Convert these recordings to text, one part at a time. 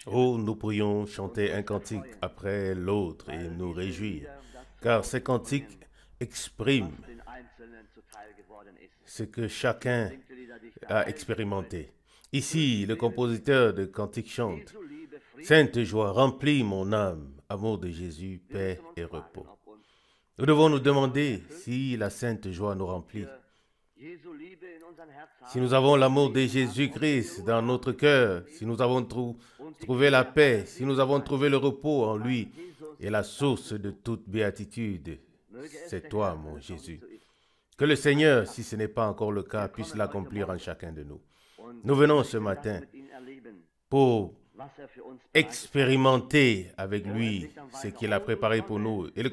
Oh, nous pourrions chanter un cantique après l'autre et nous réjouir, car ces cantiques expriment ce que chacun a expérimenté. Ici, le compositeur de cantiques chante: Sainte joie, remplis mon âme, amour de Jésus, paix et repos. Nous devons nous demander si la sainte joie nous remplit. Si nous avons l'amour de Jésus-Christ dans notre cœur, si nous avons trouvé la paix, si nous avons trouvé le repos en lui et la source de toute béatitude, c'est toi, mon Jésus. Que le Seigneur, si ce n'est pas encore le cas, puisse l'accomplir en chacun de nous. Nous venons ce matin pour expérimenter avec lui ce qu'il a préparé pour nous. Et le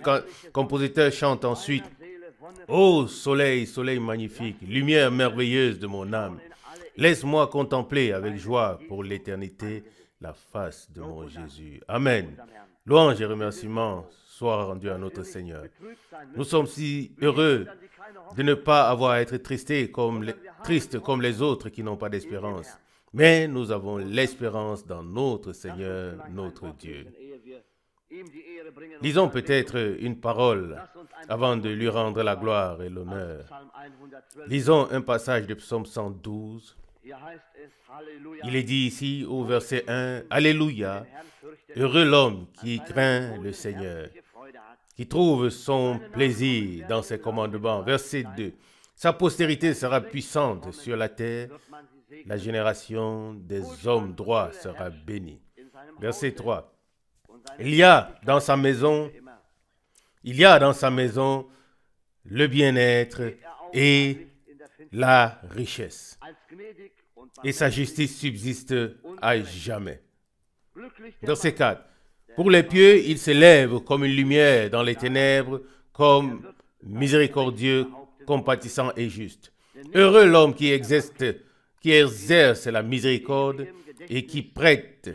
compositeur chante ensuite: Ô soleil, soleil magnifique, lumière merveilleuse de mon âme, laisse-moi contempler avec joie pour l'éternité la face de mon Jésus. Amen. Louange et remerciements soient rendus à notre Seigneur. Nous sommes si heureux de ne pas avoir à être tristes comme les autres qui n'ont pas d'espérance. Mais nous avons l'espérance dans notre Seigneur, notre Dieu. Lisons peut-être une parole avant de lui rendre la gloire et l'honneur. Lisons un passage de Psaume 112. Il est dit ici au verset 1, « Alléluia, heureux l'homme qui craint le Seigneur, qui trouve son plaisir dans ses commandements. » Verset 2, « Sa postérité sera puissante sur la terre, la génération des hommes droits sera bénie. » Verset 3, « Il y a dans sa maison le bien-être et la richesse, et sa justice subsiste à jamais. » Verset 4, « Pour les pieux, il s'élève comme une lumière dans les ténèbres, comme miséricordieux, compatissant et juste. Heureux l'homme qui exerce la miséricorde et qui prête.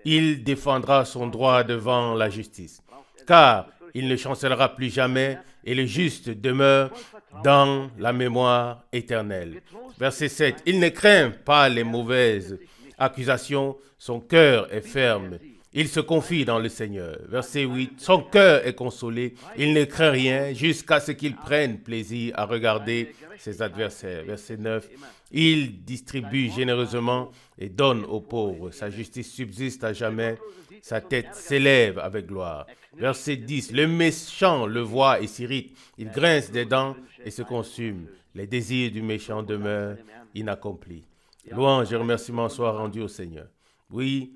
Il défendra son droit devant la justice, car il ne chancellera plus jamais et le juste demeure dans la mémoire éternelle. Verset 7. Il ne craint pas les mauvaises accusations, son cœur est ferme. Il se confie dans le Seigneur. Verset 8. Son cœur est consolé, il ne craint rien jusqu'à ce qu'il prenne plaisir à regarder ses adversaires. Verset 9. Il distribue généreusement et donne aux pauvres. Sa justice subsiste à jamais. Sa tête s'élève avec gloire. Verset 10. Le méchant le voit et s'irrite. Il grince des dents et se consume. Les désirs du méchant demeurent inaccomplis. Louange et remerciements soient rendus au Seigneur. Oui,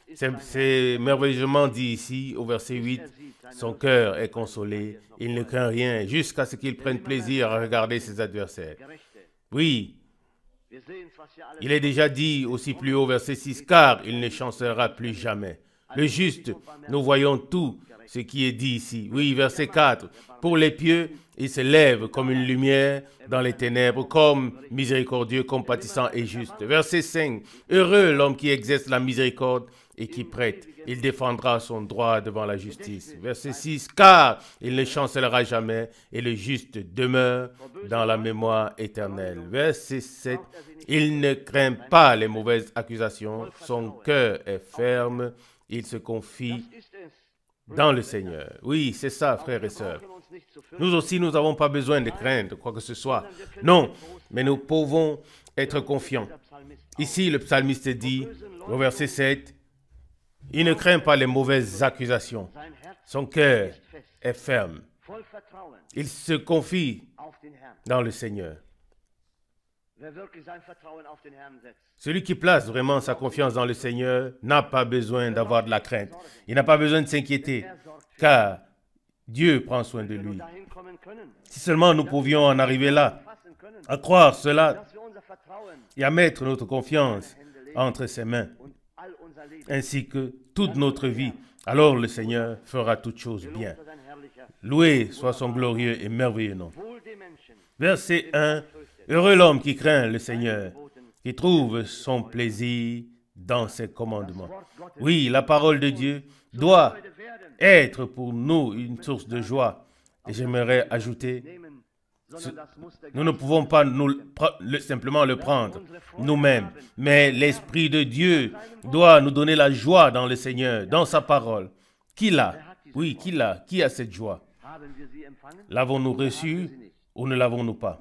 c'est merveilleusement dit ici au verset 8. Son cœur est consolé. Il ne craint rien jusqu'à ce qu'il prenne plaisir à regarder ses adversaires. Oui, il est déjà dit aussi plus haut, verset 6, car il ne chancellera plus jamais. Le juste, nous voyons tout ce qui est dit ici. Oui, verset 4, pour les pieux, il se lève comme une lumière dans les ténèbres, comme miséricordieux, compatissant et juste. Verset 5, heureux l'homme qui exerce la miséricorde et qui prête. Il défendra son droit devant la justice. Verset 6, car il ne chancellera jamais et le juste demeure dans la mémoire éternelle. Verset 7, il ne craint pas les mauvaises accusations, son cœur est ferme, il se confie dans le Seigneur. Oui, c'est ça, frères et sœurs. Nous aussi, nous n'avons pas besoin de craindre quoi que ce soit. Non, mais nous pouvons être confiants. Ici, le psalmiste dit, au verset 7, il ne craint pas les mauvaises accusations. Son cœur est ferme. Il se confie dans le Seigneur. Celui qui place vraiment sa confiance dans le Seigneur n'a pas besoin d'avoir de la crainte. Il n'a pas besoin de s'inquiéter, car Dieu prend soin de lui. Si seulement nous pouvions en arriver là, à croire cela et à mettre notre confiance entre ses mains, ainsi que toute notre vie, alors le Seigneur fera toutes choses bien. Loué soit son glorieux et merveilleux nom. Verset 1. Heureux l'homme qui craint le Seigneur, qui trouve son plaisir dans ses commandements. Oui, la parole de Dieu doit être pour nous une source de joie. Et j'aimerais ajouter Nous ne pouvons pas simplement le prendre nous-mêmes, mais l'Esprit de Dieu doit nous donner la joie dans le Seigneur, dans sa parole. Qui l'a? Oui, qui l'a? Qui a cette joie? L'avons-nous reçue ou ne l'avons-nous pas?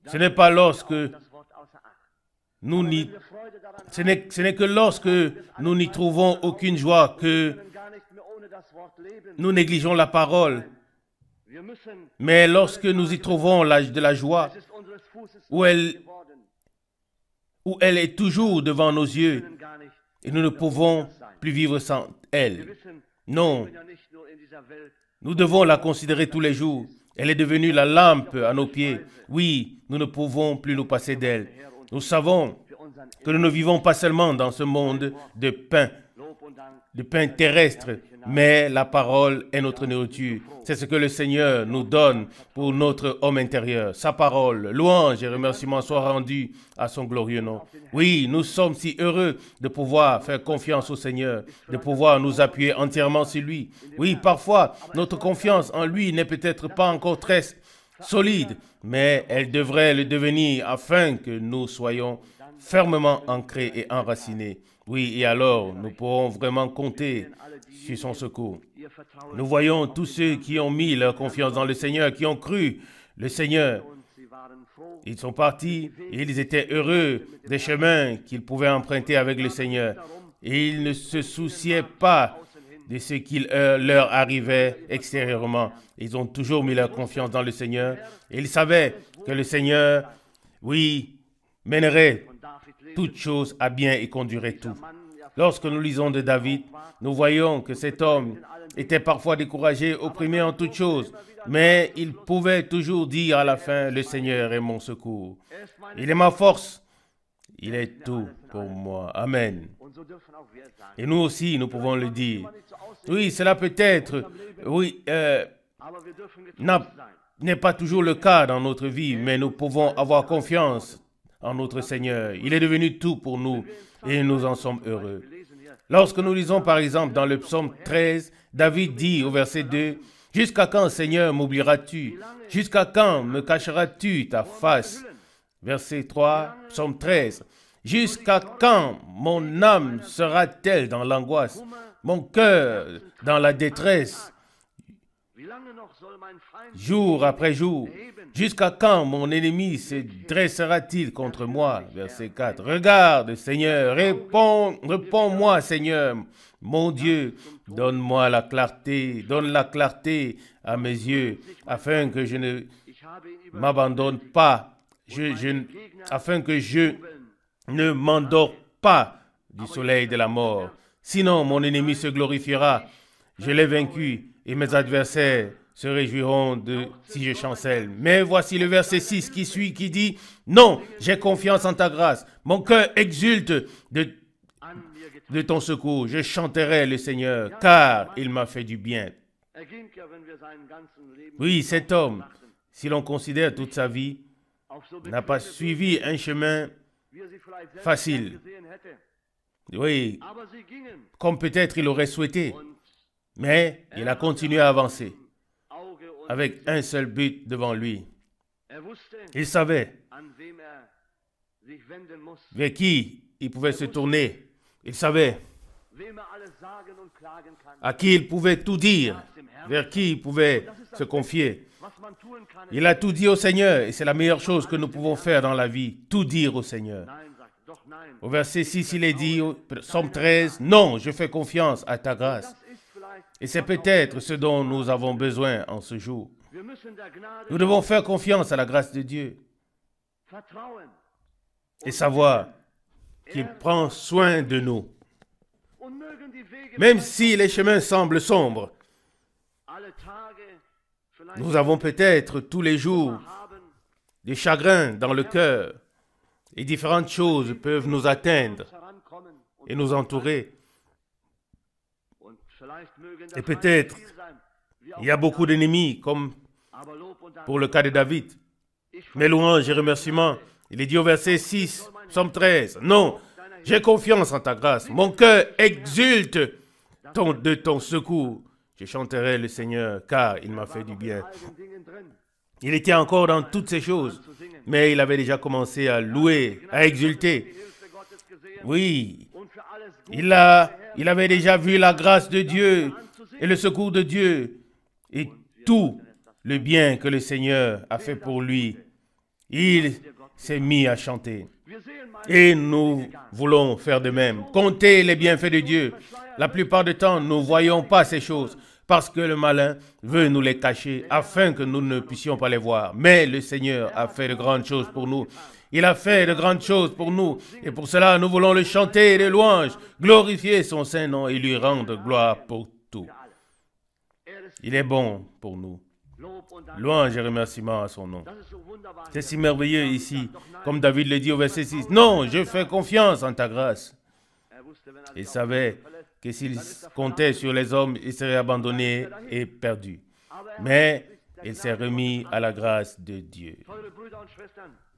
Ce n'est pas lorsque ce n'est que lorsque nous n'y trouvons aucune joie que nous négligeons la parole. Mais lorsque nous y trouvons de la joie, où elle est toujours devant nos yeux, et nous ne pouvons plus vivre sans elle. Non, nous devons la considérer tous les jours. Elle est devenue la lampe à nos pieds. Oui, nous ne pouvons plus nous passer d'elle. Nous savons que nous ne vivons pas seulement dans ce monde de pain terrestre, mais la parole est notre nourriture. C'est ce que le Seigneur nous donne pour notre homme intérieur. Sa parole, louange et remerciements soient rendus à son glorieux nom. Oui, nous sommes si heureux de pouvoir faire confiance au Seigneur, de pouvoir nous appuyer entièrement sur lui. Oui, parfois, notre confiance en lui n'est peut-être pas encore très solide, mais elle devrait le devenir afin que nous soyons fermement ancrés et enracinés. Oui, et alors nous pourrons vraiment compter sur son secours. Nous voyons tous ceux qui ont mis leur confiance dans le Seigneur, qui ont cru le Seigneur. Ils sont partis et ils étaient heureux des chemins qu'ils pouvaient emprunter avec le Seigneur. Et ils ne se souciaient pas de ce qui leur arrivait extérieurement. Ils ont toujours mis leur confiance dans le Seigneur. Et ils savaient que le Seigneur, oui, mènerait toutes choses à bien et conduirait tout. Lorsque nous lisons de David, nous voyons que cet homme était parfois découragé, opprimé en toutes choses, mais il pouvait toujours dire à la fin, le Seigneur est mon secours. Il est ma force. Il est tout pour moi. Amen. Et nous aussi, nous pouvons le dire. Oui, cela peut être, n'est pas toujours le cas dans notre vie, mais nous pouvons avoir confiance en notre Seigneur. Il est devenu tout pour nous et nous en sommes heureux. Lorsque nous lisons par exemple dans le psaume 13, David dit au verset 2, « Jusqu'à quand, Seigneur, m'oublieras-tu? Jusqu'à quand me cacheras-tu ta face ?» Verset 3, psaume 13, « Jusqu'à quand mon âme sera-t-elle dans l'angoisse, mon cœur dans la détresse, jour après jour? Jusqu'à quand mon ennemi se dressera-t-il contre moi ?» Verset 4. « Regarde, Seigneur, réponds-moi, Seigneur, mon Dieu, donne-moi la clarté, donne la clarté à mes yeux, afin que je ne m'abandonne pas, afin que je ne m'endors pas du soleil de la mort. Sinon, mon ennemi se glorifiera, je l'ai vaincu, et mes adversaires se réjouiront si je chancelle. Mais voici le verset 6 qui suit, qui dit, « Non, j'ai confiance en ta grâce. Mon cœur exulte de ton secours. Je chanterai le Seigneur, car il m'a fait du bien. » Oui, cet homme, si l'on considère toute sa vie, n'a pas suivi un chemin facile. Oui, comme peut-être il aurait souhaité. Mais il a continué à avancer avec un seul but devant lui. Il savait vers qui il pouvait se tourner. Il savait à qui il pouvait tout dire, vers qui il pouvait se confier. Il a tout dit au Seigneur et c'est la meilleure chose que nous pouvons faire dans la vie, tout dire au Seigneur. Au verset 6, il est dit, au psaume 13, « Non, je fais confiance à ta grâce. » Et c'est peut-être ce dont nous avons besoin en ce jour. Nous devons faire confiance à la grâce de Dieu et savoir qu'il prend soin de nous. Même si les chemins semblent sombres, nous avons peut-être tous les jours des chagrins dans le cœur et différentes choses peuvent nous atteindre et nous entourer. Et peut-être, il y a beaucoup d'ennemis, comme pour le cas de David. Mais louange et remerciements, il est dit au verset 6, psaume 13, « Non, j'ai confiance en ta grâce. Mon cœur exulte de ton secours. Je chanterai le Seigneur, car il m'a fait du bien. Il était encore dans toutes ces choses, mais il avait déjà commencé à louer, à exulter. Oui, il avait déjà vu la grâce de Dieu et le secours de Dieu et tout le bien que le Seigneur a fait pour lui. Il s'est mis à chanter. Et nous voulons faire de même. Compter les bienfaits de Dieu. La plupart du temps, nous ne voyons pas ces choses parce que le malin veut nous les cacher afin que nous ne puissions pas les voir. Mais le Seigneur a fait de grandes choses pour nous. Il a fait de grandes choses pour nous. Et pour cela, nous voulons le chanter des louanges, glorifier son saint nom et lui rendre gloire pour tout. Il est bon pour nous. Louange et remerciement à son nom. C'est si merveilleux ici, comme David le dit au verset 6. Non, je fais confiance en ta grâce. Il savait que s'il comptait sur les hommes, il serait abandonné et perdu. Mais il s'est remis à la grâce de Dieu.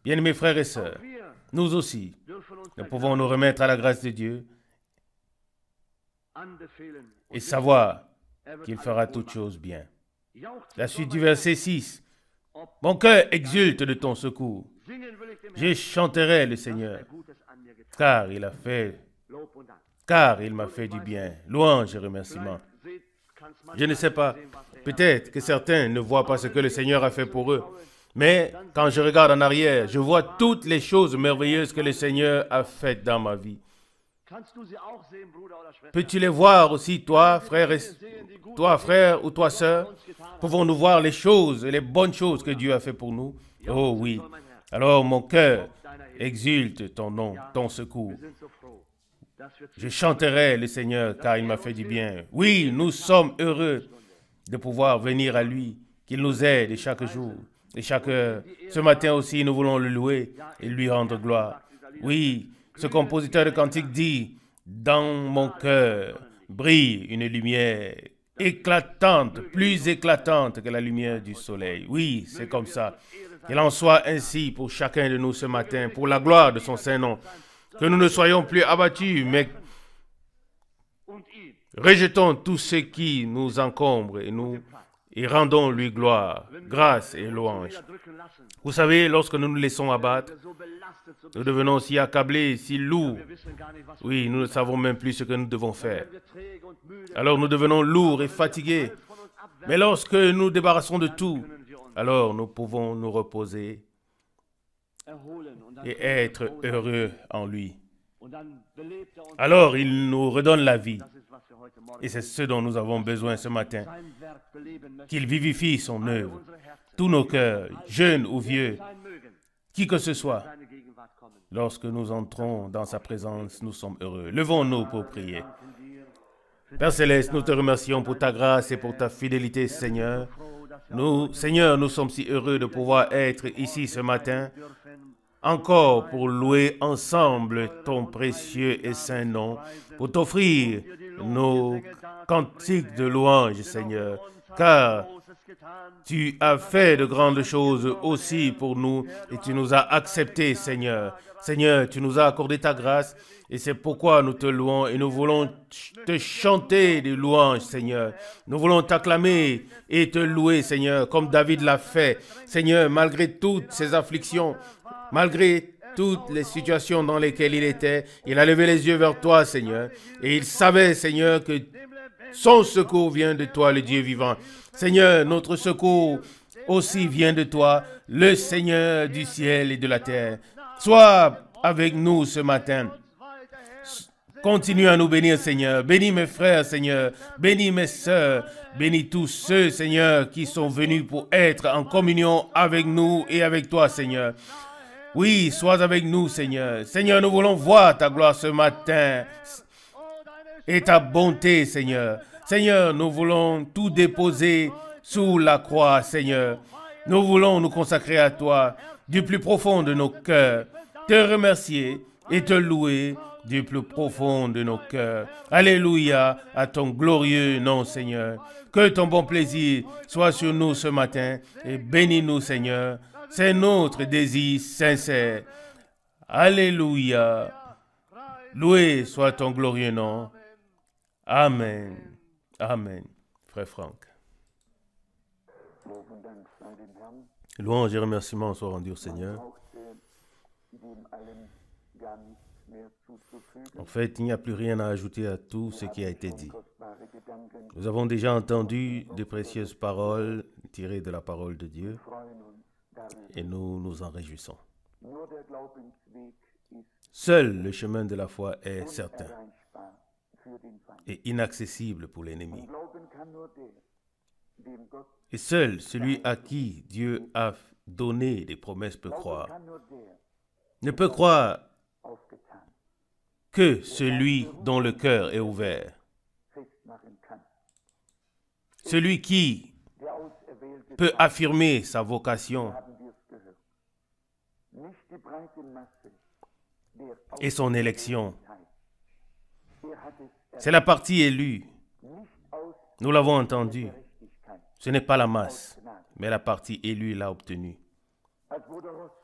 Bien-aimés frères et sœurs, nous aussi, nous pouvons nous remettre à la grâce de Dieu et savoir qu'il fera toutes choses bien. La suite du verset 6. Mon cœur exulte de ton secours. Je chanterai le Seigneur, car il m'a fait du bien. Louange et remerciement. Je ne sais pas, peut-être que certains ne voient pas ce que le Seigneur a fait pour eux. Mais quand je regarde en arrière, je vois toutes les choses merveilleuses que le Seigneur a faites dans ma vie. Peux-tu les voir aussi, toi, frère ou toi, sœur? Pouvons-nous voir les choses et les bonnes choses que Dieu a fait pour nous? Oh oui. Alors mon cœur exulte ton nom, ton secours. Je chanterai le Seigneur car il m'a fait du bien. Oui, nous sommes heureux de pouvoir venir à lui, qu'il nous aide chaque jour et chaque heure. Ce matin aussi, nous voulons le louer et lui rendre gloire. Oui, ce compositeur de cantique dit, dans mon cœur brille une lumière éclatante, plus éclatante que la lumière du soleil. Oui, c'est comme ça. Qu'il en soit ainsi pour chacun de nous ce matin, pour la gloire de son saint nom. Que nous ne soyons plus abattus, mais rejetons tout ce qui nous encombre et rendons-lui gloire, grâce et louange. Vous savez, lorsque nous nous laissons abattre, nous devenons si accablés, si lourds. Oui, nous ne savons même plus ce que nous devons faire. Alors nous devenons lourds et fatigués. Mais lorsque nous nous débarrassons de tout, alors nous pouvons nous reposer et être heureux en lui. Alors il nous redonne la vie. Et c'est ce dont nous avons besoin ce matin. Qu'il vivifie son œuvre. Tous nos cœurs, jeunes ou vieux, qui que ce soit, lorsque nous entrons dans sa présence, nous sommes heureux. Levons-nous pour prier. Père Céleste, nous te remercions pour ta grâce et pour ta fidélité, Seigneur. Seigneur, nous sommes si heureux de pouvoir être ici ce matin, encore pour louer ensemble ton précieux et saint nom, pour t'offrir nos cantiques de louange, Seigneur, car tu as fait de grandes choses aussi pour nous et tu nous as acceptés, Seigneur. Seigneur, tu nous as accordé ta grâce et c'est pourquoi nous te louons et nous voulons te chanter des louanges, Seigneur. Nous voulons t'acclamer et te louer, Seigneur, comme David l'a fait. Seigneur, malgré toutes ces afflictions, malgré toutes les situations dans lesquelles il était, il a levé les yeux vers toi, Seigneur, et il savait, Seigneur, que son secours vient de toi, le Dieu vivant. Seigneur, notre secours aussi vient de toi, le Seigneur du ciel et de la terre. Sois avec nous ce matin. Continue à nous bénir, Seigneur. Bénis mes frères, Seigneur. Bénis mes sœurs. Bénis tous ceux, Seigneur, qui sont venus pour être en communion avec nous et avec toi, Seigneur. Oui, sois avec nous, Seigneur. Seigneur, nous voulons voir ta gloire ce matin et ta bonté, Seigneur. Seigneur, nous voulons tout déposer sous la croix, Seigneur. Nous voulons nous consacrer à toi du plus profond de nos cœurs, te remercier et te louer du plus profond de nos cœurs. Alléluia à ton glorieux nom, Seigneur. Que ton bon plaisir soit sur nous ce matin et bénis-nous, Seigneur. C'est notre désir sincère. Alléluia. Loué soit ton glorieux nom. Amen. Amen. Frère Franck. Louange et remerciements soient rendus au Seigneur. En fait, il n'y a plus rien à ajouter à tout ce qui a été dit. Nous avons déjà entendu de précieuses paroles tirées de la parole de Dieu et nous nous en réjouissons. Seul le chemin de la foi est certain et inaccessible pour l'ennemi. Et seul celui à qui Dieu a donné des promesses peut croire. Ne peut croire que celui dont le cœur est ouvert. Celui qui peut affirmer sa vocation et son élection. C'est la partie élue. Nous l'avons entendu. Ce n'est pas la masse, mais la partie élue l'a obtenue.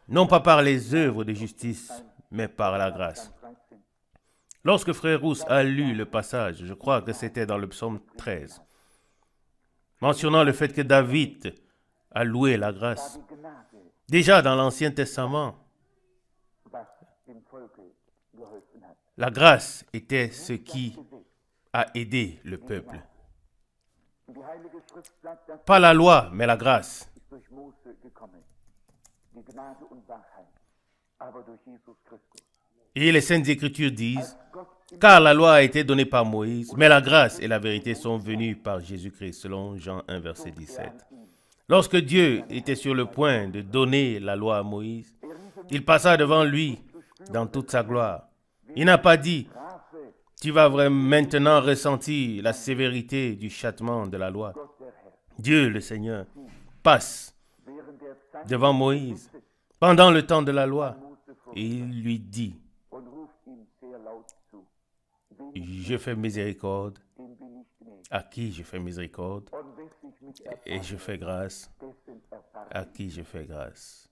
Non pas par les œuvres de justice, mais par la grâce. Lorsque Frère Rousse a lu le passage, je crois que c'était dans le psaume 13, mentionnant le fait que David a loué la grâce. Déjà dans l'Ancien Testament, la grâce était ce qui a aidé le peuple. Pas la loi, mais la grâce. Et les Saintes Écritures disent, car la loi a été donnée par Moïse, mais la grâce et la vérité sont venues par Jésus-Christ, selon Jean 1, verset 17. Lorsque Dieu était sur le point de donner la loi à Moïse, il passa devant lui dans toute sa gloire. Il n'a pas dit, tu vas maintenant ressentir la sévérité du châtiment de la loi. Dieu, le Seigneur, passe devant Moïse pendant le temps de la loi et il lui dit, je fais miséricorde, à qui je fais miséricorde, et je fais grâce, à qui je fais grâce.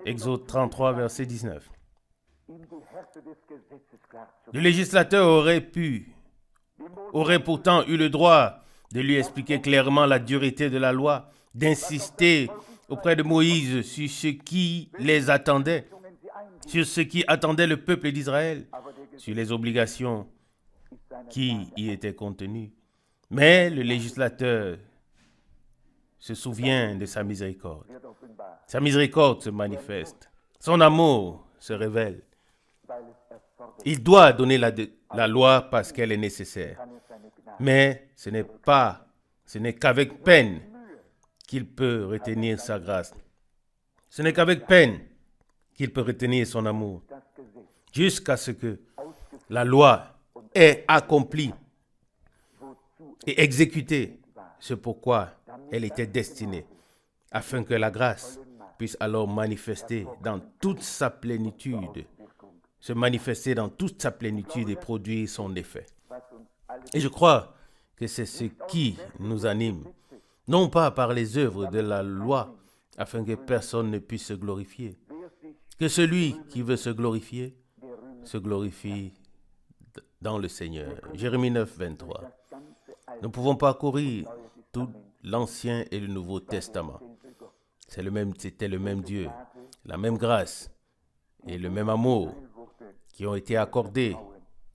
Exode 33, verset 19. Le législateur aurait pourtant eu le droit de lui expliquer clairement la dureté de la loi, d'insister auprès de Moïse sur ce qui les attendait, sur ce qui attendait le peuple d'Israël, sur les obligations qui y étaient contenues. Mais le législateur se souvient de sa miséricorde. Sa miséricorde se manifeste. Son amour se révèle. Il doit donner la loi parce qu'elle est nécessaire. Mais ce n'est qu'avec peine qu'il peut retenir sa grâce. Ce n'est qu'avec peine qu'il peut retenir son amour. Jusqu'à ce que la loi ait accompli et exécuté ce pourquoi elle était destinée, afin que la grâce puisse alors manifester dans toute sa plénitude, se manifester dans toute sa plénitude et produire son effet. Et je crois que c'est ce qui nous anime, non pas par les œuvres de la loi, afin que personne ne puisse se glorifier. Que celui qui veut se glorifier glorifie dans le Seigneur. Jérémie 9, 23. Nous ne pouvons pas courir tout l'Ancien et le Nouveau Testament. C'était le même Dieu, la même grâce et le même amour qui ont été accordés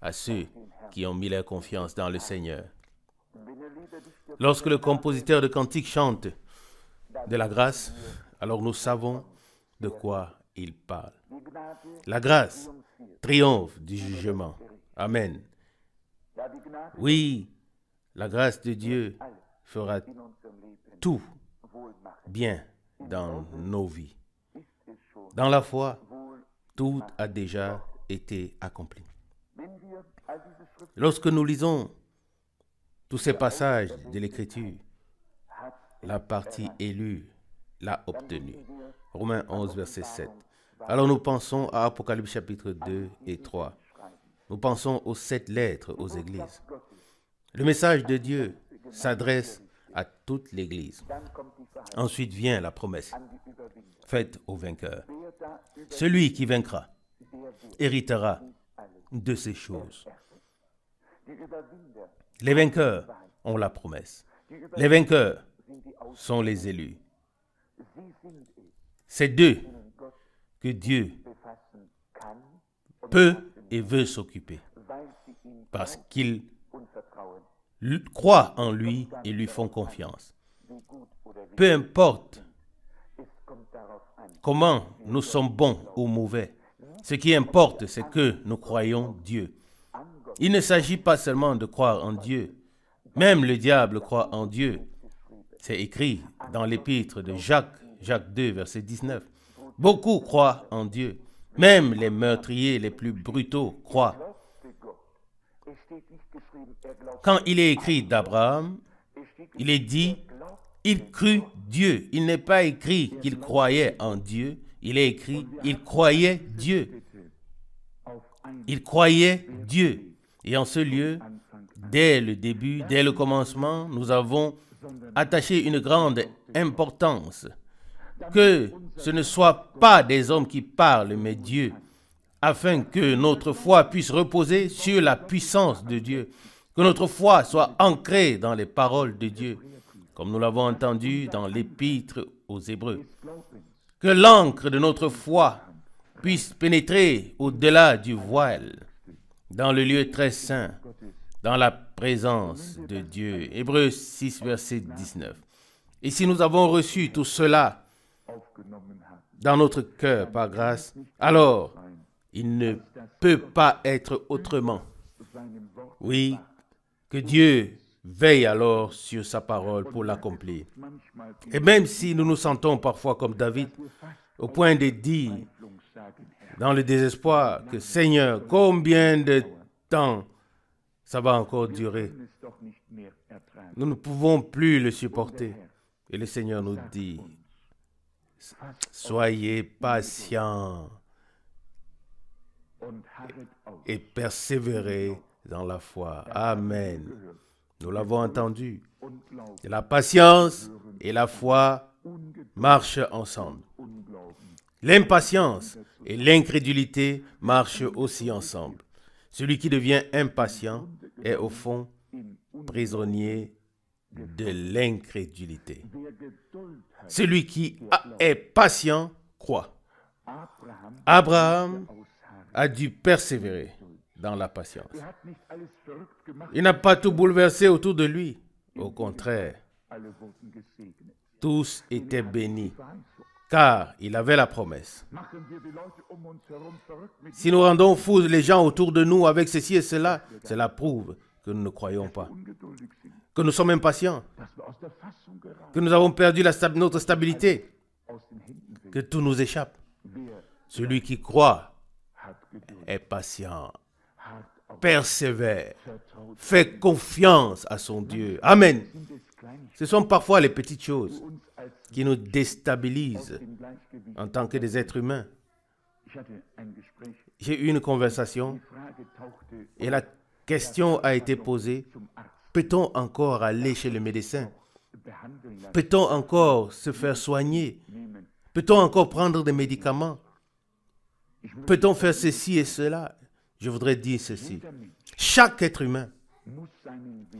à ceux qui ont mis leur confiance dans le Seigneur. Lorsque le compositeur de cantiques chante de la grâce, alors nous savons de quoi il parle. La grâce triomphe du jugement. Amen. Oui, la grâce de Dieu fera tout bien dans nos vies. Dans la foi, tout a déjà été accompli. Lorsque nous lisons tous ces passages de l'Écriture, la partie élue l'a obtenue. Romains 11, verset 7. Alors nous pensons à Apocalypse chapitre 2 et 3. Nous pensons aux 7 lettres aux églises. Le message de Dieu s'adresse à toute l'Église. Ensuite vient la promesse faite au vainqueur. Celui qui vaincra héritera de ces choses. Les vainqueurs ont la promesse. Les vainqueurs sont les élus. C'est d'eux que Dieu peut et veut s'occuper parce qu'ils croient en lui et lui font confiance. Peu importe comment nous sommes bons ou mauvais, ce qui importe, c'est que nous croyons Dieu. Il ne s'agit pas seulement de croire en Dieu. Même le diable croit en Dieu. C'est écrit dans l'épître de Jacques, Jacques 2, verset 19. Beaucoup croient en Dieu. Même les meurtriers les plus brutaux croient. Quand il est écrit d'Abraham, il est dit, il crut Dieu. Il n'est pas écrit qu'il croyait en Dieu. Il est écrit, il croyait Dieu. Il croyait Dieu. Et en ce lieu, dès le début, dès le commencement, nous avons attaché une grande importance. Que ce ne soit pas des hommes qui parlent, mais Dieu, afin que notre foi puisse reposer sur la puissance de Dieu, que notre foi soit ancrée dans les paroles de Dieu, comme nous l'avons entendu dans l'épître aux Hébreux. Que l'encre de notre foi puisse pénétrer au-delà du voile, dans le lieu très saint, dans la présence de Dieu. Hébreux 6, verset 19. Et si nous avons reçu tout cela dans notre cœur par grâce, alors il ne peut pas être autrement. Oui, que Dieu veille alors sur sa parole pour l'accomplir. Et même si nous nous sentons parfois comme David, au point de dire, dans le désespoir, que Seigneur, combien de temps ça va encore durer? Nous ne pouvons plus le supporter. Et le Seigneur nous dit, soyez patients et persévérez dans la foi. Amen. Nous l'avons entendu. La patience et la foi marchent ensemble. L'impatience et l'incrédulité marchent aussi ensemble. Celui qui devient impatient est au fond prisonnier de l'incrédulité. Celui qui est patient croit. Abraham a dû persévérer dans la patience. Il n'a pas tout bouleversé autour de lui. Au contraire, tous étaient bénis, car il avait la promesse. Si nous rendons fous les gens autour de nous avec ceci et cela, cela prouve que nous ne croyons pas, que nous sommes impatients, que nous avons perdu notre stabilité, que tout nous échappe. Celui qui croit est patient, persévère, fait confiance à son Dieu. Amen. Ce sont parfois les petites choses qui nous déstabilisent en tant que des êtres humains. J'ai eu une conversation et la question a été posée, peut-on encore aller chez le médecin? Peut-on encore se faire soigner? Peut-on encore prendre des médicaments? Peut-on faire ceci et cela? Je voudrais dire ceci. Chaque être humain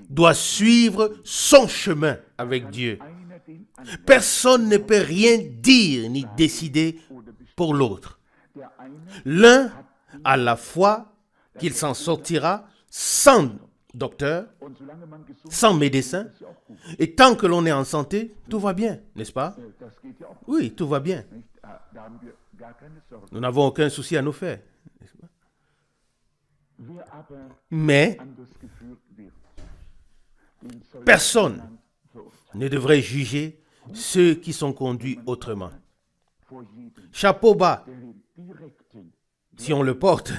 doit suivre son chemin avec Dieu. Personne ne peut rien dire ni décider pour l'autre. L'un a la foi qu'il s'en sortira sans docteur, sans médecin. Et tant que l'on est en santé, tout va bien, n'est-ce pas? Oui, tout va bien. Nous n'avons aucun souci à nous faire. Mais personne ne devrait juger ceux qui sont conduits autrement. Chapeau bas, si on le porte,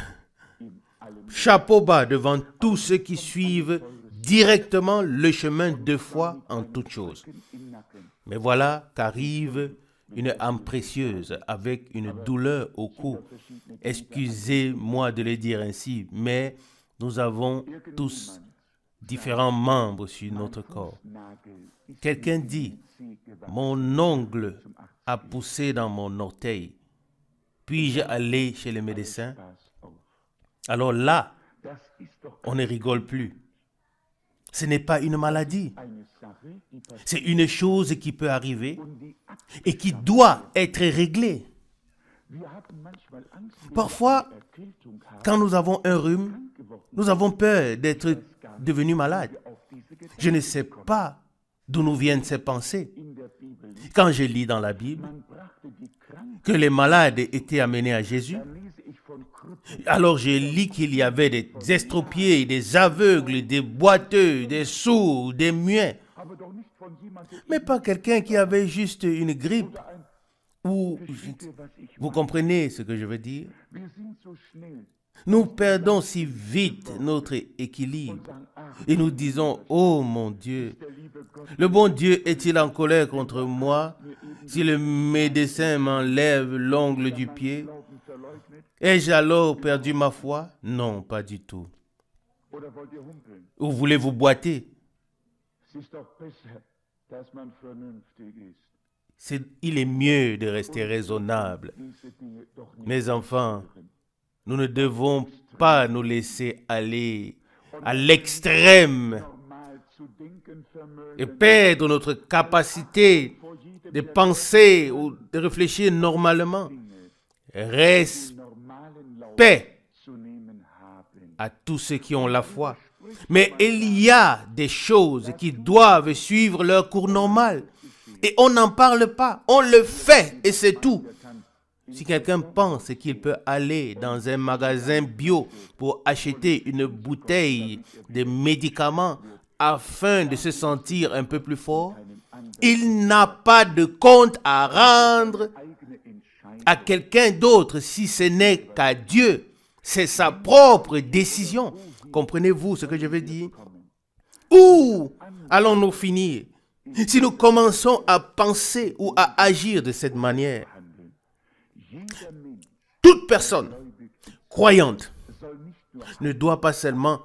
chapeau bas devant tous ceux qui suivent directement le chemin de foi en toutes choses. Mais voilà qu'arrive une âme précieuse avec une douleur au cou. Excusez-moi de le dire ainsi, mais nous avons tous différents membres sur notre corps. Quelqu'un dit, mon ongle a poussé dans mon orteil. Puis-je aller chez le médecin? Alors là, on ne rigole plus. Ce n'est pas une maladie. C'est une chose qui peut arriver et qui doit être réglée. Parfois, quand nous avons un rhume, nous avons peur d'être devenus malades. Je ne sais pas d'où nous viennent ces pensées. Quand je lis dans la Bible que les malades étaient amenés à Jésus, alors je lis qu'il y avait des estropiés, des aveugles, des boiteux, des sourds, des muets. Mais pas quelqu'un qui avait juste une grippe. Ou, vous comprenez ce que je veux dire? Nous perdons si vite notre équilibre et nous disons, oh mon Dieu, le bon Dieu est-il en colère contre moi si le médecin m'enlève l'ongle du pied? Ai-je alors perdu ma foi? Non, pas du tout. Ou voulez-vous boiter? Il est mieux de rester raisonnable. Mes enfants, nous ne devons pas nous laisser aller à l'extrême et perdre notre capacité de penser ou de réfléchir normalement. Respect à tous ceux qui ont la foi. Mais il y a des choses qui doivent suivre leur cours normal. Et on n'en parle pas. On le fait et c'est tout. Si quelqu'un pense qu'il peut aller dans un magasin bio pour acheter une bouteille de médicaments afin de se sentir un peu plus fort, il n'a pas de compte à rendre à quelqu'un d'autre si ce n'est qu'à Dieu. C'est sa propre décision. Comprenez-vous ce que je veux dire? Où allons-nous finir si nous commençons à penser ou à agir de cette manière? Toute personne croyante ne doit pas seulement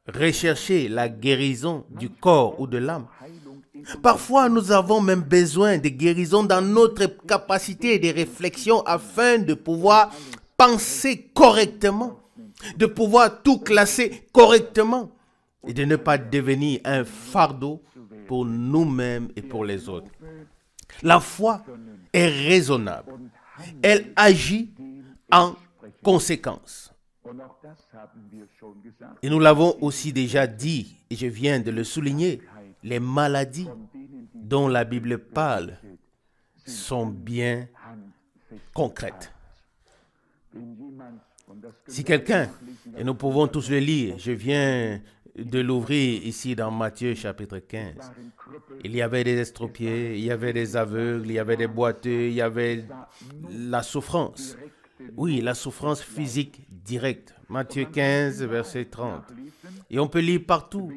rechercher la guérison du corps ou de l'âme. Parfois, nous avons même besoin de guérison dans notre capacité de réflexion afin de pouvoir penser correctement, de pouvoir tout classer correctement et de ne pas devenir un fardeau pour nous-mêmes et pour les autres. La foi est raisonnable. Elle agit en conséquence. Et nous l'avons aussi déjà dit, et je viens de le souligner, les maladies dont la Bible parle sont bien concrètes. Si quelqu'un, et nous pouvons tous le lire, je viens de l'ouvrir ici dans Matthieu chapitre 15. Il y avait des estropiés, il y avait des aveugles, il y avait des boiteux, il y avait la souffrance. Oui, la souffrance physique directe. Matthieu 15, verset 30. Et on peut lire partout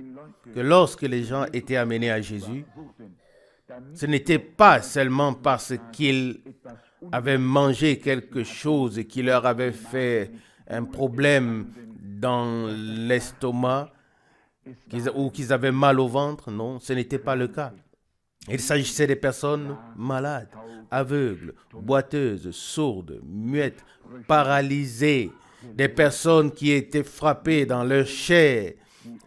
que lorsque les gens étaient amenés à Jésus, ce n'était pas seulement parce qu'ils avaient mangé quelque chose qui leur avait fait un problème dans l'estomac ou qu'ils avaient mal au ventre. Non, ce n'était pas le cas. Il s'agissait des personnes malades, aveugles, boiteuses, sourdes, muettes, paralysées, des personnes qui étaient frappées dans leur chair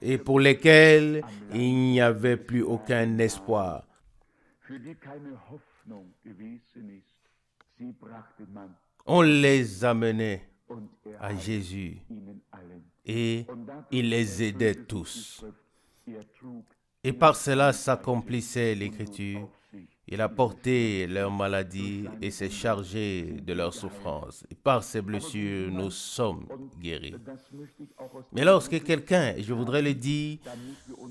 et pour lesquelles il n'y avait plus aucun espoir. On les amenait à Jésus et il les aidait tous. Et par cela s'accomplissait l'Écriture. Il a porté leur maladie et s'est chargé de leur souffrance. Et par ses blessures, nous sommes guéris. Mais lorsque quelqu'un, et je voudrais le dire,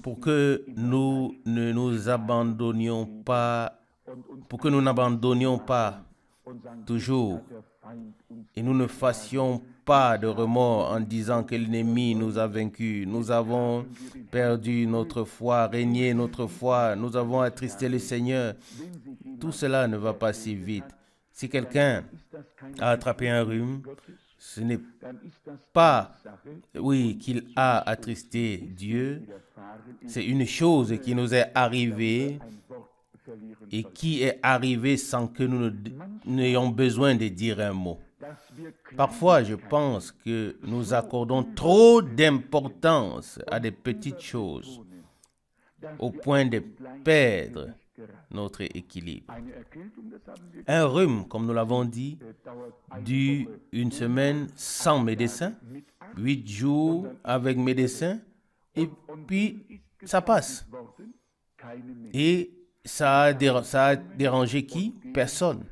pour que nous ne nous abandonnions pas, pour que nous n'abandonnions pas toujours, et nous ne fassions pas de remords en disant que l'ennemi nous a vaincus. Nous avons perdu notre foi, régné notre foi, nous avons attristé le Seigneur. Tout cela ne va pas si vite. Si quelqu'un a attrapé un rhume, ce n'est pas, oui, qu'il a attristé Dieu. C'est une chose qui nous est arrivée et qui est arrivée sans que nous n'ayons besoin de dire un mot. Parfois, je pense que nous accordons trop d'importance à des petites choses au point de perdre notre équilibre. Un rhume, comme nous l'avons dit, dure une semaine sans médecin, 8 jours avec médecin, et puis ça passe. Et ça a dérangé qui? Personne.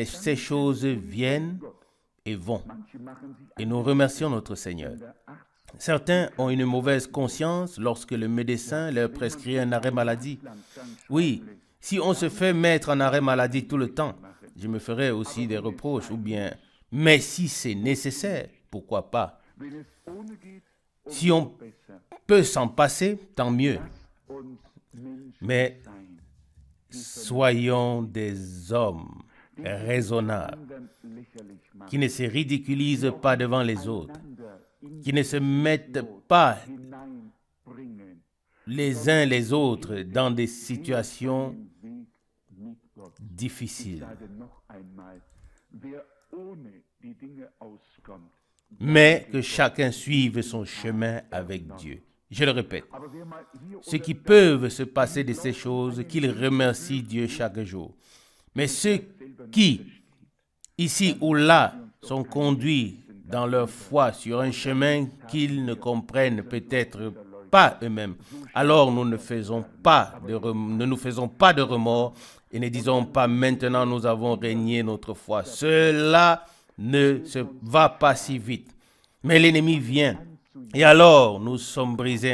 Ces choses viennent et vont. Et nous remercions notre Seigneur. Certains ont une mauvaise conscience lorsque le médecin leur prescrit un arrêt maladie. Oui, si on se fait mettre en arrêt maladie tout le temps, je me ferai aussi des reproches ou bien, mais si c'est nécessaire, pourquoi pas? Si on peut s'en passer, tant mieux. Mais soyons des hommes raisonnables, qui ne se ridiculisent pas devant les autres, qui ne se mettent pas les uns les autres dans des situations difficiles, mais que chacun suive son chemin avec Dieu. Je le répète, ceux qui peuvent se passer de ces choses, qu'ils remercient Dieu chaque jour. Mais ceux qui, ici ou là, sont conduits dans leur foi sur un chemin qu'ils ne comprennent peut-être pas eux-mêmes, alors nous ne nous faisons pas de remords et ne disons pas maintenant nous avons régné notre foi. Cela ne se va pas si vite. Mais l'ennemi vient et alors nous sommes brisés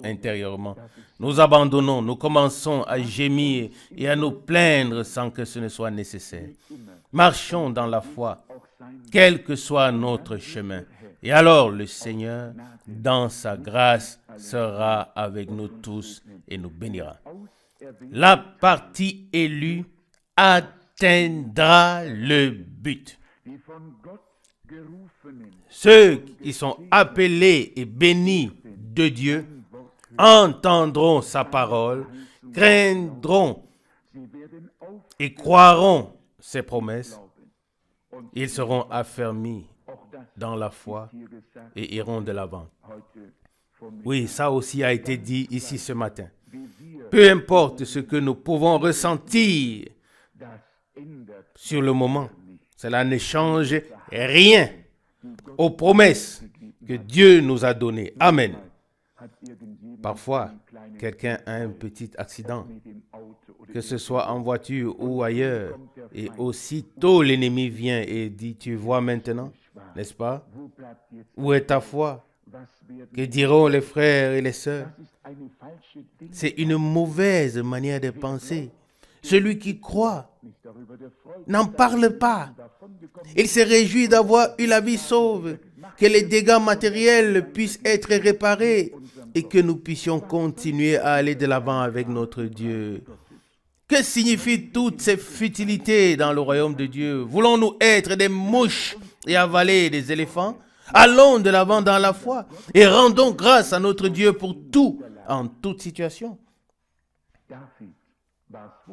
intérieurement. Nous abandonnons, nous commençons à gémir et à nous plaindre sans que ce ne soit nécessaire. Marchons dans la foi, quel que soit notre chemin. Et alors le Seigneur, dans sa grâce, sera avec nous tous et nous bénira. La partie élue atteindra le but. Ceux qui sont appelés et bénis de Dieu entendront sa parole, craindront et croiront ses promesses. Ils seront affermis dans la foi et iront de l'avant. Oui, ça aussi a été dit ici ce matin. Peu importe ce que nous pouvons ressentir sur le moment, cela ne change rien aux promesses que Dieu nous a données. Amen. Parfois, quelqu'un a un petit accident, que ce soit en voiture ou ailleurs, et aussitôt l'ennemi vient et dit, tu vois maintenant, n'est-ce pas? Où est ta foi? Que diront les frères et les sœurs? C'est une mauvaise manière de penser. Celui qui croit n'en parle pas. Il se réjouit d'avoir eu la vie sauve, que les dégâts matériels puissent être réparés et que nous puissions continuer à aller de l'avant avec notre Dieu. Que signifient toutes ces futilités dans le royaume de Dieu? Voulons-nous être des mouches et avaler des éléphants? Allons de l'avant dans la foi et rendons grâce à notre Dieu pour tout, en toute situation.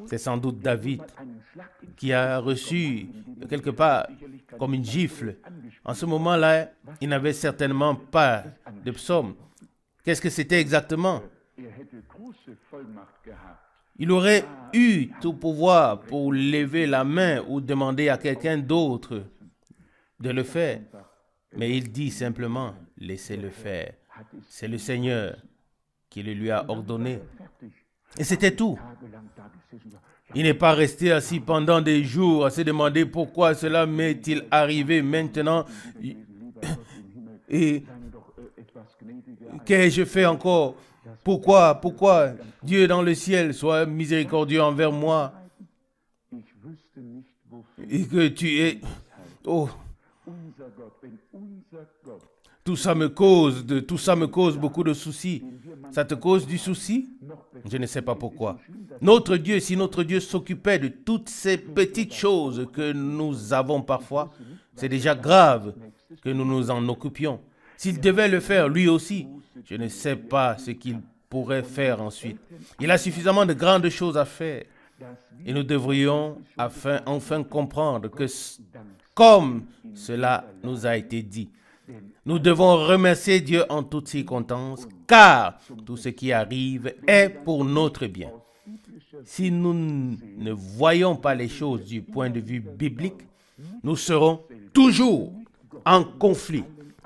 C'est sans doute David qui a reçu quelque part comme une gifle. En ce moment-là, il n'avait certainement pas de psaume. Qu'est-ce que c'était exactement? Il aurait eu tout pouvoir pour lever la main ou demander à quelqu'un d'autre de le faire. Mais il dit simplement, laissez-le faire. C'est le Seigneur qui le lui a ordonné. Et c'était tout. Il n'est pas resté assis pendant des jours à se demander pourquoi cela m'est-il arrivé maintenant et qu'ai-je fait encore? Pourquoi Dieu dans le ciel soit miséricordieux envers moi et que tu es... Oh, tout ça me cause beaucoup de soucis. Ça te cause du souci? Je ne sais pas pourquoi. Notre Dieu, si notre Dieu s'occupait de toutes ces petites choses que nous avons parfois, c'est déjà grave que nous nous en occupions. S'il devait le faire lui aussi, je ne sais pas ce qu'il pourrait faire ensuite. Il a suffisamment de grandes choses à faire. Et nous devrions enfin comprendre que, comme cela nous a été dit, Nous devons remercier Dieu en toutes circonstances, car tout ce qui arrive est pour notre bien. Si nous ne voyons pas les choses du point de vue biblique, nous serons toujours en conflit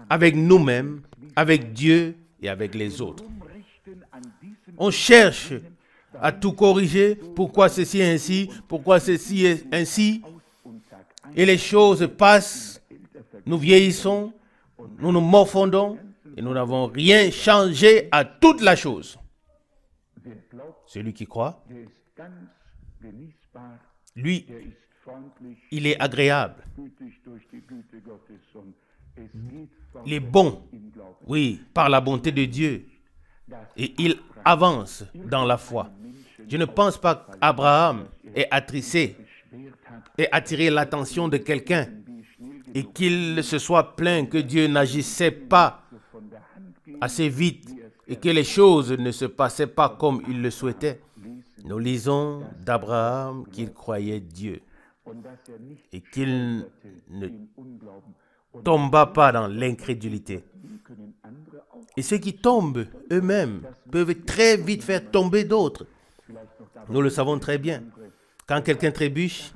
avec nous-mêmes, avec Dieu et avec les autres. On cherche à tout corriger, pourquoi ceci est ainsi, pourquoi ceci est ainsi, et les choses passent, nous vieillissons, nous nous morfondons, et nous n'avons rien changé à toute la chose. Celui qui croit, lui, il est agréable. Il est bon, oui, par la bonté de Dieu. Et il avance dans la foi. Je ne pense pas qu'Abraham ait attiré l'attention de quelqu'un et qu'il se soit plaint que Dieu n'agissait pas assez vite et que les choses ne se passaient pas comme il le souhaitait. Nous lisons d'Abraham qu'il croyait Dieu et qu'il ne tomba pas dans l'incrédulité. Et ceux qui tombent eux-mêmes peuvent très vite faire tomber d'autres. Nous le savons très bien. Quand quelqu'un trébuche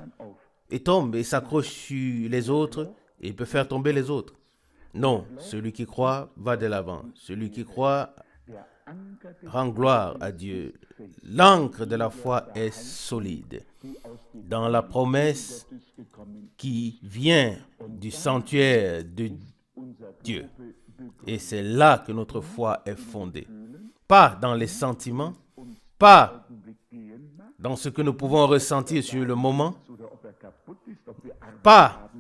et tombe et s'accroche sur les autres, il peut faire tomber les autres. Non, celui qui croit va de l'avant. Celui qui croit rend gloire à Dieu. L'ancre de la foi est solide. Dans la promesse qui vient du sanctuaire de Dieu. Et c'est là que notre foi est fondée. Pas dans les sentiments, pas dans ce que nous pouvons ressentir sur le moment, pas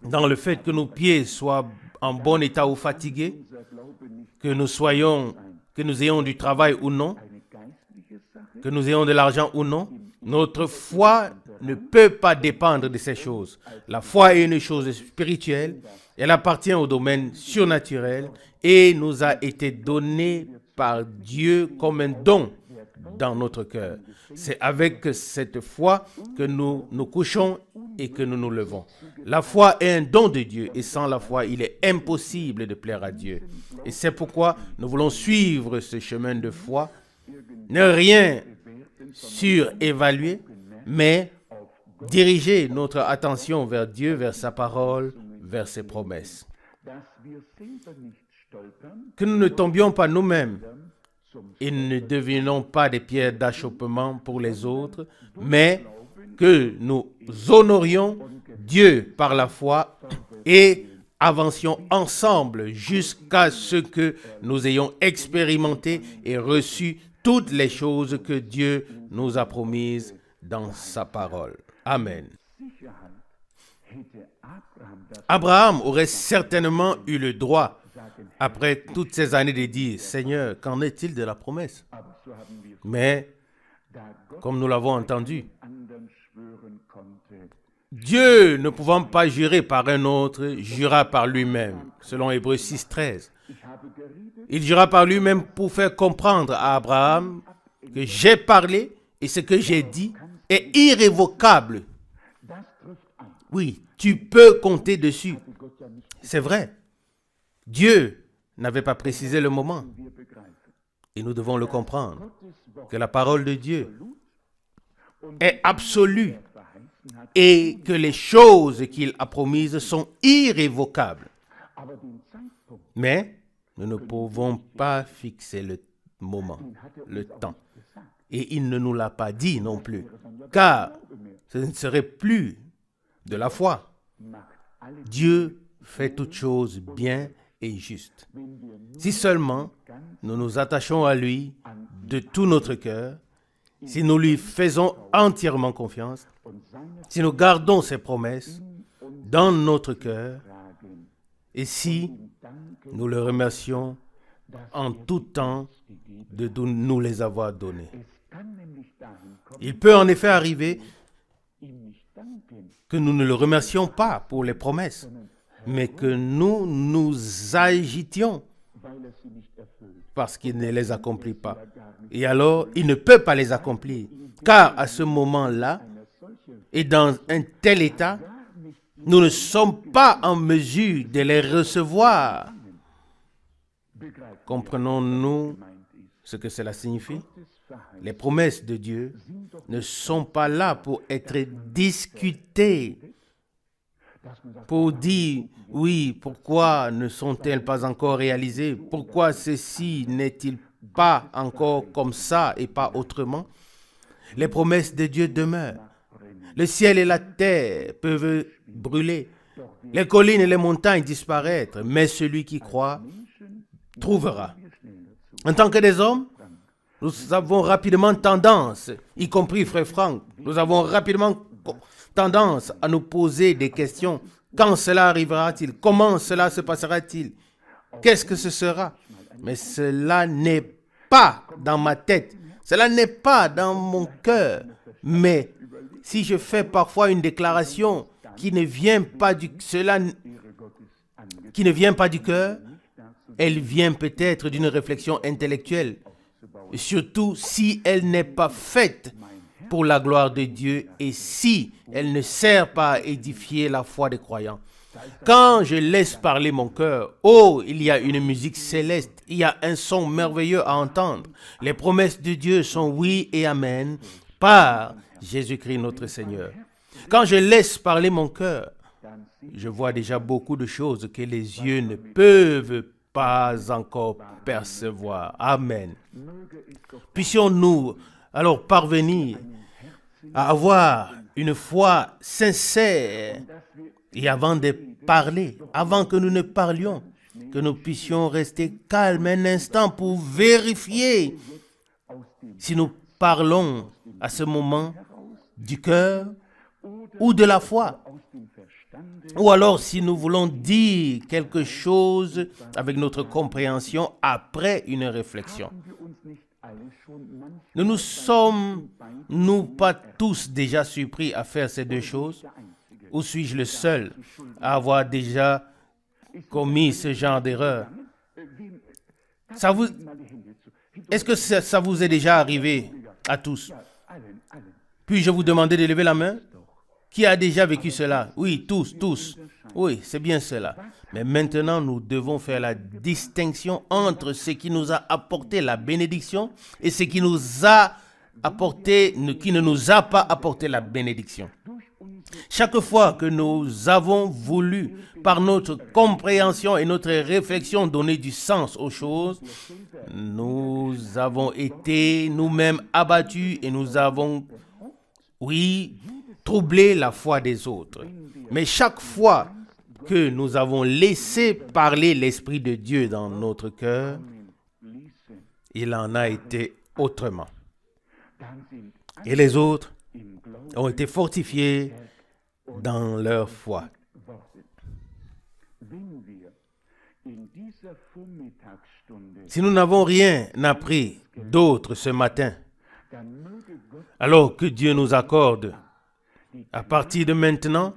dans le fait que nos pieds soient en bon état ou fatigués, que nous ayons du travail ou non, que nous ayons de l'argent ou non. Notre foi ne peut pas dépendre de ces choses. La foi est une chose spirituelle, elle appartient au domaine surnaturel et nous a été donnée par Dieu comme un don dans notre cœur. C'est avec cette foi que nous nous couchons et que nous nous levons. La foi est un don de Dieu et sans la foi, il est impossible de plaire à Dieu. Et c'est pourquoi nous voulons suivre ce chemin de foi, ne rien surévaluer, mais diriger notre attention vers Dieu, vers sa parole, vers ses promesses. Que nous ne tombions pas nous-mêmes et ne devenions pas des pierres d'achoppement pour les autres, mais que nous honorions Dieu par la foi et avancions ensemble jusqu'à ce que nous ayons expérimenté et reçu toutes les choses que Dieu nous a promises dans sa parole. Amen. Abraham aurait certainement eu le droit, après toutes ces années, de dire, Seigneur, qu'en est-il de la promesse? Mais, comme nous l'avons entendu, Dieu, ne pouvant pas jurer par un autre, jura par lui-même, selon Hébreux 6, 13. Il jura par lui-même pour faire comprendre à Abraham que j'ai parlé et ce que j'ai dit est irrévocable. Oui, tu peux compter dessus. C'est vrai. Dieu n'avait pas précisé le moment. Et nous devons le comprendre, que la parole de Dieu est absolue et que les choses qu'il a promises sont irrévocables. Mais nous ne pouvons pas fixer le moment, le temps. Et il ne nous l'a pas dit non plus, car ce ne serait plus de la foi. Dieu fait toutes choses bien et juste. Si seulement nous nous attachons à lui de tout notre cœur, si nous lui faisons entièrement confiance, si nous gardons ses promesses dans notre cœur, et si nous le remercions en tout temps de nous les avoir donnés. Il peut en effet arriver que nous ne le remercions pas pour les promesses, mais que nous nous agitions parce qu'il ne les accomplit pas. Et alors, il ne peut pas les accomplir, car à ce moment-là, et dans un tel état, nous ne sommes pas en mesure de les recevoir. Comprenons-nous ce que cela signifie? Les promesses de Dieu ne sont pas là pour être discutées, pour dire, oui, pourquoi ne sont-elles pas encore réalisées? Pourquoi ceci n'est-il pas encore comme ça et pas autrement? Les promesses de Dieu demeurent. Le ciel et la terre peuvent brûler, les collines et les montagnes disparaître, mais celui qui croit trouvera. En tant que des hommes, nous avons rapidement tendance, y compris Frère Franck, nous avons rapidement tendance à nous poser des questions. Quand cela arrivera-t-il? Comment cela se passera-t-il? Qu'est-ce que ce sera? Mais cela n'est pas dans ma tête, cela n'est pas dans mon cœur. Mais si je fais parfois une déclaration qui ne vient pas du cœur, elle vient peut-être d'une réflexion intellectuelle, surtout si elle n'est pas faite pour la gloire de Dieu et si elle ne sert pas à édifier la foi des croyants. Quand je laisse parler mon cœur, oh, il y a une musique céleste, il y a un son merveilleux à entendre. Les promesses de Dieu sont oui et amen par Jésus-Christ notre Seigneur. Quand je laisse parler mon cœur, je vois déjà beaucoup de choses que les yeux ne peuvent pas encore percevoir. Amen. Puissions-nous alors parvenir à avoir une foi sincère et avant de parler, avant que nous ne parlions, que nous puissions rester calmes un instant pour vérifier si nous parlons à ce moment du cœur ou de la foi. Ou alors si nous voulons dire quelque chose avec notre compréhension après une réflexion. Ne nous sommes-nous pas tous déjà surpris à faire ces deux choses? Ou suis-je le seul à avoir déjà commis ce genre d'erreur? Est-ce que ça vous est déjà arrivé à tous? Puis-je vous demander de lever la main? Qui a déjà vécu cela? Oui, tous. Oui, c'est bien cela. Mais maintenant, nous devons faire la distinction entre ce qui nous a apporté la bénédiction et ce qui nous a apporté, qui ne nous a pas apporté la bénédiction. Chaque fois que nous avons voulu, par notre compréhension et notre réflexion, donner du sens aux choses, nous avons été nous-mêmes abattus et nous avons, oui, troublé la foi des autres. Mais chaque fois que nous avons laissé parler l'Esprit de Dieu dans notre cœur, il en a été autrement. Et les autres ont été fortifiés dans leur foi. Si nous n'avons rien appris d'autre ce matin, alors que Dieu nous accorde, à partir de maintenant,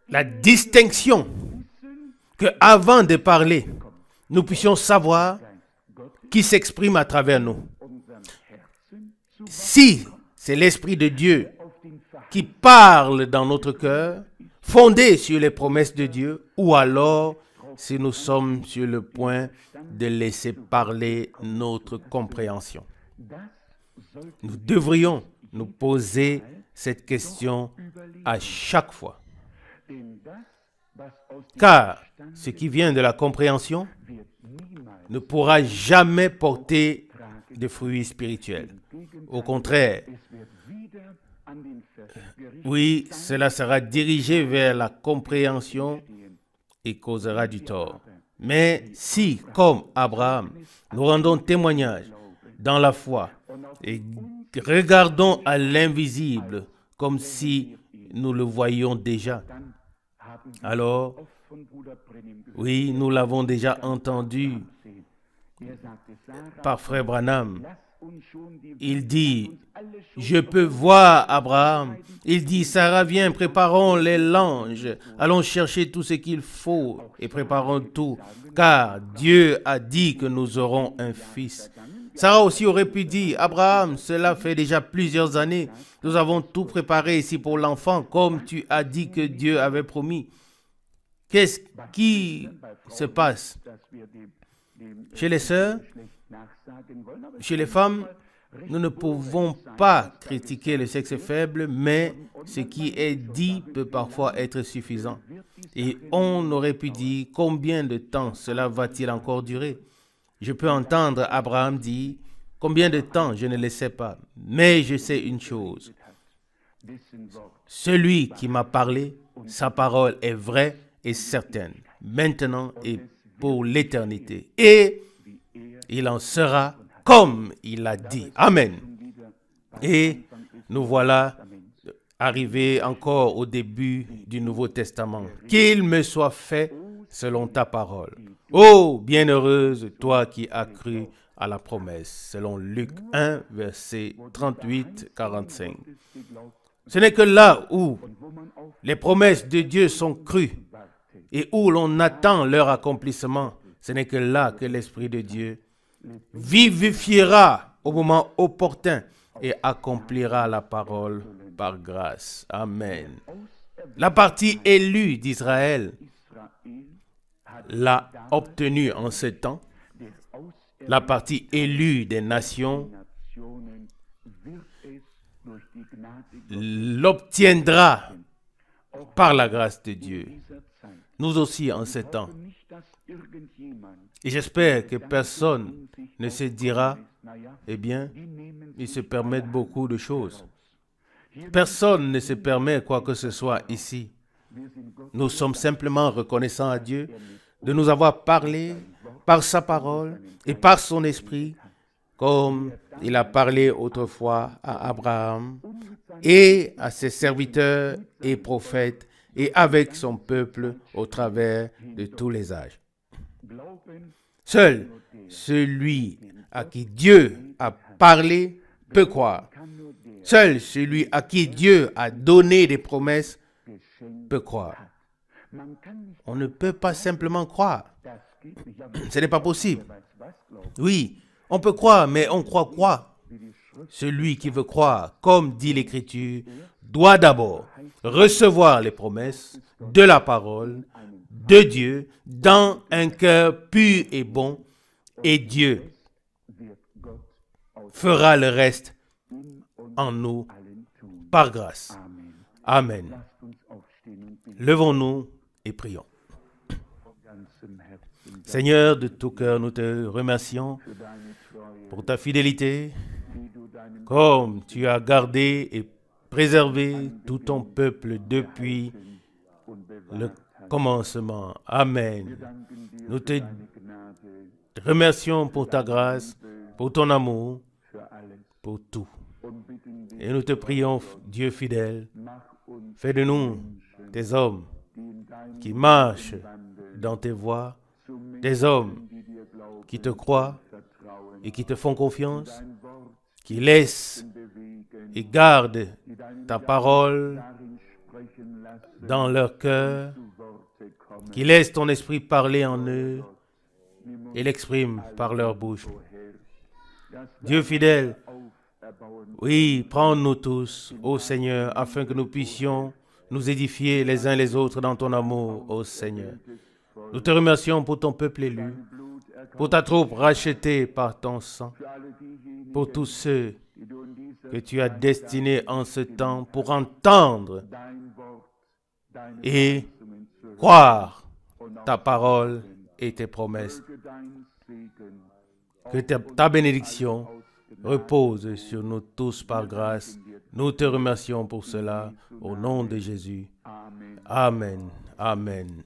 la distinction que avant de parler, nous puissions savoir qui s'exprime à travers nous. Si c'est l'Esprit de Dieu qui parle dans notre cœur, fondé sur les promesses de Dieu, ou alors si nous sommes sur le point de laisser parler notre compréhension. Nous devrions nous poser cette question à chaque fois. Car ce qui vient de la compréhension ne pourra jamais porter de fruits spirituels. Au contraire, oui, cela sera dirigé vers la compréhension et causera du tort. Mais si, comme Abraham, nous rendons témoignage dans la foi et regardons à l'invisible comme si nous le voyions déjà, alors, oui, nous l'avons déjà entendu par Frère Branham. Il dit, je peux voir Abraham. Il dit, Sarah, viens, préparons les langes. Allons chercher tout ce qu'il faut et préparons tout. Car Dieu a dit que nous aurons un fils. Sarah aussi aurait pu dire, Abraham, cela fait déjà plusieurs années, nous avons tout préparé ici pour l'enfant, comme tu as dit que Dieu avait promis. Qu'est-ce qui se passe chez les sœurs, chez les femmes? Nous ne pouvons pas critiquer le sexe faible, mais ce qui est dit peut parfois être suffisant. Et on aurait pu dire, combien de temps cela va-t-il encore durer? Je peux entendre Abraham dire, combien de temps, je ne le sais pas. Mais je sais une chose. Celui qui m'a parlé, sa parole est vraie et certaine, maintenant et pour l'éternité. Et il en sera comme il a dit. Amen. Et nous voilà arrivés encore au début du Nouveau Testament. Qu'il me soit fait selon ta parole. Oh, bienheureuse toi qui as cru à la promesse, selon Luc 1, verset 38-45. Ce n'est que là où les promesses de Dieu sont crues et où l'on attend leur accomplissement, ce n'est que là que l'Esprit de Dieu vivifiera au moment opportun et accomplira la parole par grâce. Amen. La partie élue d'Israël l'a obtenue en ce temps. La partie élue des nations l'obtiendra par la grâce de Dieu. Nous aussi en ce temps. Et j'espère que personne ne se dira, eh bien, ils se permettent beaucoup de choses. Personne ne se permet quoi que ce soit ici. Nous sommes simplement reconnaissants à Dieu de nous avoir parlé par sa parole et par son esprit, comme il a parlé autrefois à Abraham et à ses serviteurs et prophètes et avec son peuple au travers de tous les âges. Seul celui à qui Dieu a parlé peut croire. Seul celui à qui Dieu a donné des promesses peut croire. On ne peut pas simplement croire. Ce n'est pas possible. Oui, on peut croire, mais on croit quoi? Celui qui veut croire, comme dit l'Écriture, doit d'abord recevoir les promesses de la parole de Dieu dans un cœur pur et bon, et Dieu fera le reste en nous par grâce. Amen. Levons-nous et prions. Seigneur, de tout cœur, nous te remercions pour ta fidélité, comme tu as gardé et préservé tout ton peuple depuis le commencement. Amen. Nous te remercions pour ta grâce, pour ton amour, pour tout. Et nous te prions, Dieu fidèle, fais de nous des hommes qui marchent dans tes voies, des hommes qui te croient et qui te font confiance, qui laissent et gardent ta parole dans leur cœur, qui laissent ton esprit parler en eux et l'expriment par leur bouche. Dieu fidèle, oui, prends-nous tous, ô Seigneur, afin que nous puissions nous édifier les uns les autres dans ton amour, ô Seigneur. Nous te remercions pour ton peuple élu, pour ta troupe rachetée par ton sang, pour tous ceux que tu as destinés en ce temps pour entendre et croire ta parole et tes promesses. Que ta bénédiction repose sur nous tous par grâce. Nous te remercions pour cela au nom de Jésus. Amen. Amen.